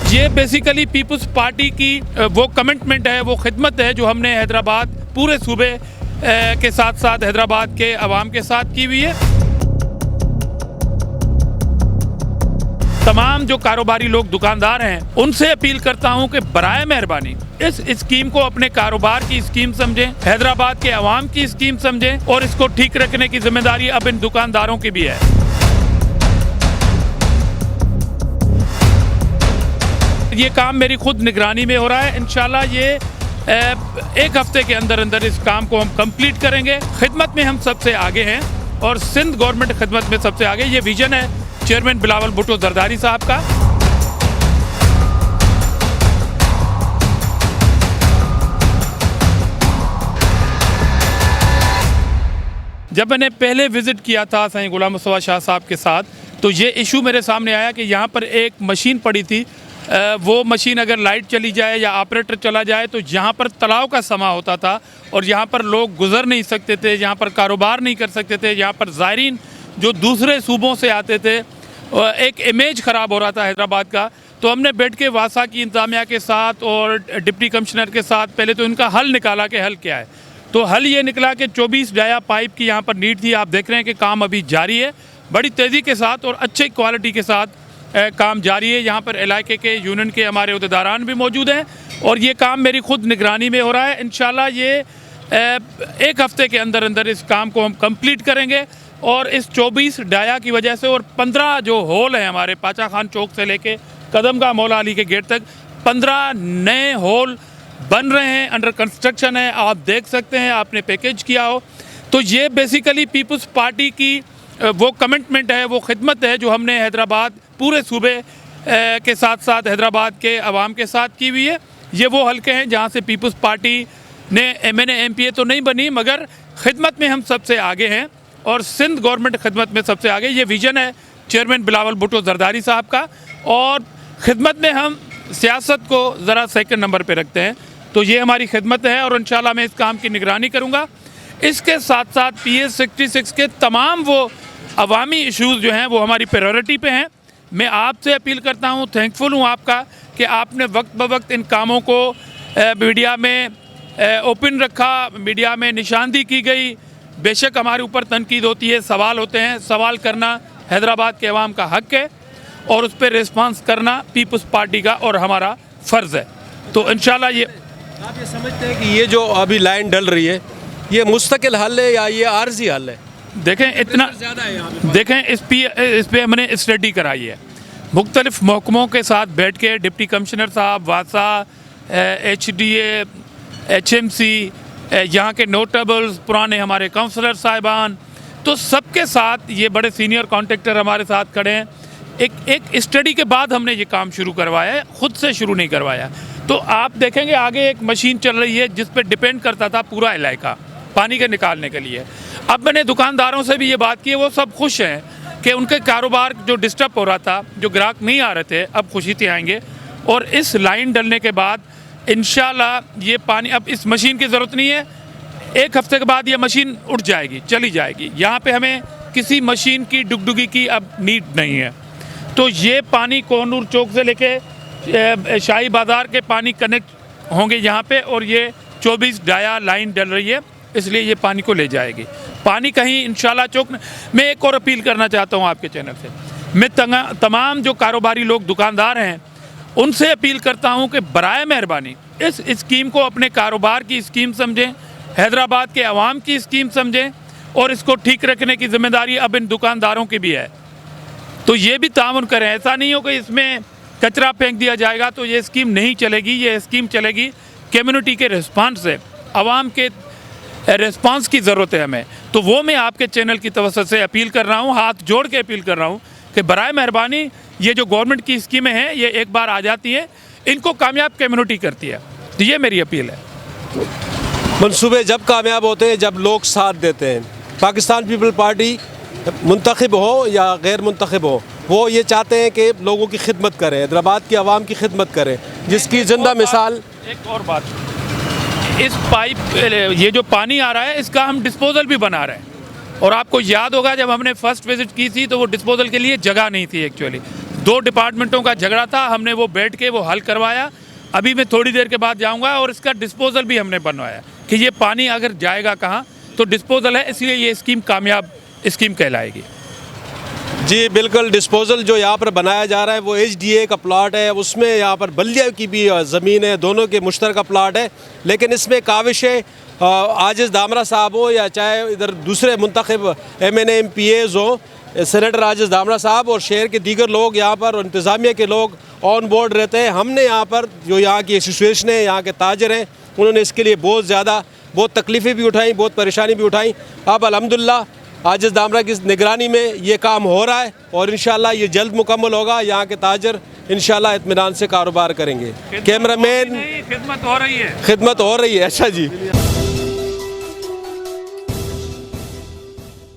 ये basically peoples party की वो कमिटमेंट है, वो खिदमत है जो हमने हैदराबाद पूरे सूबे के साथ साथ हैदराबाद के अवाम के साथ की हुई है। तमाम जो कारोबारी लोग दुकानदार हैं उनसे अपील करता हूं कि बराए मेहरबानी इस स्कीम को अपने कारोबार की स्कीम समझें, हैदराबाद के अवाम की स्कीम समझें और इसको ठीक रखने की जिम्मेदारी अब इन दुकानदारों की भी है। ये काम मेरी खुद निगरानी में हो रहा है। इंशाल्लाह ये एक हफ्ते के अंदर अंदर इस काम को हम कंप्लीट करेंगे। खिदमत में हम सबसे आगे हैं और सिंध गवर्नमेंट खिदमत में सबसे आगे। ये विजन है चेयरमैन बिलावल भुट्टो जरदारी साहब का। जब मैंने पहले विजिट किया था सईद गुलाम मुस्तफा शाह साहब के साथ, तो ये इशू मेरे सामने आया कि यहाँ पर एक मशीन पड़ी थी, वो मशीन अगर लाइट चली जाए या ऑपरेटर चला जाए तो यहाँ पर तलाव का समा होता था और यहाँ पर लोग गुजर नहीं सकते थे, यहाँ पर कारोबार नहीं कर सकते थे, यहाँ पर ज़ायरीन जो दूसरे सूबों से आते थे, एक इमेज ख़राब हो रहा था हैदराबाद का। तो हमने बैठ के वासा की इंतज़ामिया के साथ और डिप्टी कमिश्नर के साथ पहले तो इनका हल निकाला कि हल क्या है। तो हल ये निकला कि 24 डाया पाइप की यहाँ पर नीड थी। आप देख रहे हैं कि काम अभी जारी है, बड़ी तेज़ी के साथ और अच्छी क्वालिटी के साथ काम जारी है। यहाँ पर इलाके के यूनियन के हमारे उहदेदारान भी मौजूद हैं और ये काम मेरी खुद निगरानी में हो रहा है। इंशाल्लाह ये एक हफ्ते के अंदर अंदर इस काम को हम कंप्लीट करेंगे और इस 24 डाया की वजह से और 15 जो होल हैं हमारे पाचा खान चौक से लेके कदमगाह मौला अली के गेट तक 15 नए होल बन रहे हैं, अंडर कंस्ट्रक्शन है। आप देख सकते हैं, आपने पैकेज किया हो। तो ये बेसिकली पीपल्स पार्टी की वो कमिटमेंट है, वो खिदमत है जो हमने हैदराबाद पूरे सूबे के साथ साथ हैदराबाद के अवाम के साथ की हुई है। ये वो हल्के हैं जहाँ से पीपल्स पार्टी ने MNA MPA तो नहीं बनी मगर खिदमत में हम सबसे आगे हैं और सिंध गवर्नमेंट खिदमत में सबसे आगे। ये विजन है चेयरमैन बिलावल भुट्टो जरदारी साहब का और ख़िदमत में हम सियासत को ज़रा सेकंड नंबर पे रखते हैं। तो ये हमारी खिदमत है और इंशाल्लाह मैं इस काम की निगरानी करूँगा। इसके साथ साथ PS 66 के तमाम वो अवामी इश्यूज़ जो हैं वो हमारी प्रायोरिटी पे हैं। मैं आपसे अपील करता हूँ, थैंकफुल हूँ आपका कि आपने वक्त ब वक्त इन कामों को मीडिया में ओपन रखा, मीडिया में निशानदी की गई। बेशक हमारे ऊपर तनकीद होती है, सवाल होते हैं, सवाल करना हैदराबाद के अवाम का हक़ है और उस पर रिस्पांस करना पीपल्स पार्टी का और हमारा फ़र्ज़ है। तो इंशाल्लाह ये आप ये समझते हैं कि ये जो अभी लाइन डल रही है ये मुस्तकिल हल है या ये आर्जी हल है? देखें इतना ज़्यादा है यहाँ पे। देखें इस पे हमने स्टडी कराई है मुख्तलिफ महकमों के साथ बैठ के, डिप्टी कमिश्नर साहब, वासा, HDA, HMC, यहाँ के नोटेबल्स, पुराने हमारे काउंसलर साहिबान, तो सबके साथ ये बड़े सीनियर कॉन्ट्रैक्टर हमारे साथ खड़े हैं। एक स्टडी के बाद हमने ये काम शुरू करवाया है, ख़ुद से शुरू नहीं करवाया। तो आप देखेंगे आगे एक मशीन चल रही है जिस पर डिपेंड करता था पूरा इलाका पानी के निकालने के लिए। अब मैंने दुकानदारों से भी ये बात की है, वो सब खुश हैं कि उनके कारोबार जो डिस्टर्ब हो रहा था, जो ग्राहक नहीं आ रहे थे, अब खुशी से आएंगे। और इस लाइन डलने के बाद इंशाल्लाह ये पानी, अब इस मशीन की ज़रूरत नहीं है, एक हफ्ते के बाद ये मशीन उठ जाएगी, चली जाएगी। यहाँ पे हमें किसी मशीन की डुगडुगी की अब नीड नहीं है। तो ये पानी कोहनूर चौक से लेके शाही बाज़ार के पानी कनेक्ट होंगे यहाँ पे और ये 24 डाया लाइन डल रही है, इसलिए ये पानी को ले जाएगी। पानी कहीं इंशाल्लाह चौक। मैं एक और अपील करना चाहता हूँ आपके चैनल से, मैं तमाम जो कारोबारी लोग दुकानदार हैं उनसे अपील करता हूँ कि बराए मेहरबानी इस स्कीम को अपने कारोबार की स्कीम समझें, हैदराबाद के अवाम की स्कीम समझें और इसको ठीक रखने की जिम्मेदारी अब इन दुकानदारों की भी है। तो ये भी ताउन करें, ऐसा नहीं हो कि इसमें कचरा फेंक दिया जाएगा तो ये स्कीम नहीं चलेगी। ये स्कीम चलेगी कम्युनिटी के रिस्पांस से, आवाम के रिस्पांस की ज़रूरत है हमें। तो वो मैं आपके चैनल की तवज्जो से अपील कर रहा हूँ, हाथ जोड़ के अपील कर रहा हूँ कि बराए मेहरबानी ये जो गवर्नमेंट की स्कीमें हैं ये एक बार आ जाती हैं, इनको कामयाब कम्युनिटी करती है। तो ये मेरी अपील है। मनसूबे जब कामयाब होते हैं जब लोग साथ देते हैं। पाकिस्तान पीपल पार्टी मुंतखब हो या गैर मुंतखब हो, वो ये चाहते हैं कि लोगों की खिदमत करें, हैदराबाद की आवाम की खिदमत करें, जिसकी जिंदा मिसाल। एक और बात, इस पाइप, ये जो पानी आ रहा है इसका हम डिस्पोजल भी बना रहे हैं और आपको याद होगा जब हमने फर्स्ट विजिट की थी तो वो डिस्पोजल के लिए जगह नहीं थी एक्चुअली। 2 डिपार्टमेंटों का झगड़ा था, हमने वो बैठ के वो हल करवाया। अभी मैं थोड़ी देर के बाद जाऊंगा और इसका डिस्पोजल भी हमने बनवाया कि ये पानी अगर जाएगा कहाँ तो डिस्पोजल है, इसलिए ये स्कीम कामयाब स्कीम कहलाएगी। जी बिल्कुल, डिस्पोजल जो यहाँ पर बनाया जा रहा है वो HDA का प्लाट है, उसमें यहाँ पर बल्दिया की भी ज़मीन है, दोनों के मुश्तरका प्लाट है। लेकिन इसमें काविशें आजिज़ दामरा साहब हो या चाहे इधर दूसरे मुंतखब MNA MPAs हो, सेनेटर आजिज़ दामरा साहब और शहर के दीगर लोग यहाँ पर और इंतज़ामिया के लोग ऑन बोर्ड रहते हैं। हमने यहाँ पर जो यहाँ की एसोसिएशन है, यहाँ के ताजर हैं, उन्होंने इसके लिए बहुत तकलीफ़ें भी उठाई, बहुत परेशानी भी उठाई। अब अल्हम्दुलिल्लाह आजिज़ दामरा की निगरानी में ये काम हो रहा है और इंशाल्लाह ये जल्द मुकम्मल होगा। यहाँ के ताजर इंशाल्लाह इत्मीनान से कारोबार करेंगे। कैमरामैन, खिदमत हो रही है। खिदमत हो रही है। अच्छा जी।